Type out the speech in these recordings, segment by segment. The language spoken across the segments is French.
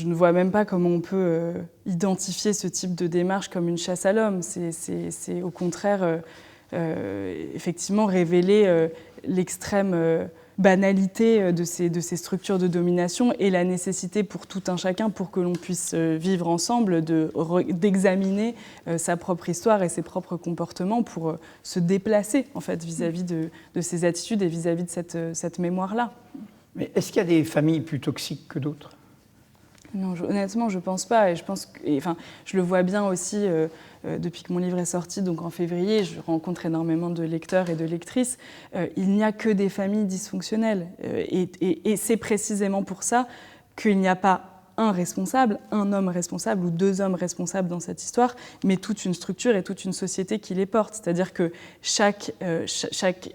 je ne vois même pas comment on peut identifier ce type de démarche comme une chasse à l'homme. C'est au contraire, effectivement, révéler l'extrême banalité de ces structures de domination et la nécessité pour tout un chacun, pour que l'on puisse vivre ensemble, d'examiner sa propre histoire et ses propres comportements pour se déplacer en fait, vis-à-vis de ces attitudes et vis-à-vis de cette mémoire-là. Mais est-ce qu'il y a des familles plus toxiques que d'autres ? Non, honnêtement, je ne pense pas. Et je pense que, enfin, je le vois bien aussi depuis que mon livre est sorti, donc en février, je rencontre énormément de lecteurs et de lectrices. Il n'y a que des familles dysfonctionnelles. Et c'est précisément pour ça qu'il n'y a pas un responsable, un homme responsable ou deux hommes responsables dans cette histoire, mais toute une structure et toute une société qui les porte. C'est-à-dire que chaque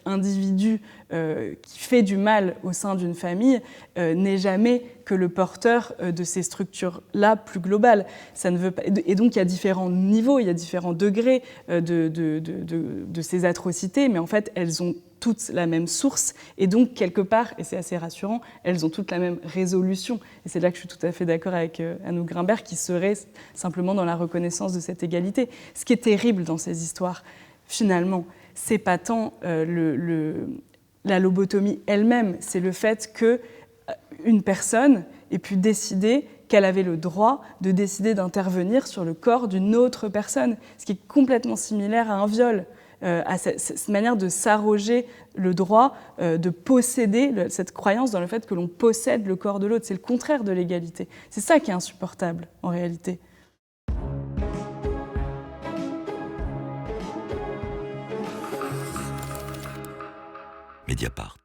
individu qui fait du mal au sein d'une famille n'est jamais que le porteur de ces structures-là plus globales. Ça ne veut pas... Et donc il y a différents niveaux, il y a différents degrés de ces atrocités, mais en fait elles ont toutes la même source, et donc quelque part, et c'est assez rassurant, elles ont toutes la même résolution. Et c'est là que je suis tout à fait d'accord avec Anouk Grimbert, qui serait simplement dans la reconnaissance de cette égalité. Ce qui est terrible dans ces histoires, finalement, c'est pas tant la lobotomie elle-même, c'est le fait qu'une personne ait pu décider qu'elle avait le droit de décider d'intervenir sur le corps d'une autre personne, ce qui est complètement similaire à un viol. À cette manière de s'arroger le droit de posséder, cette croyance dans le fait que l'on possède le corps de l'autre. C'est le contraire de l'égalité. C'est ça qui est insupportable, en réalité. Mediapart.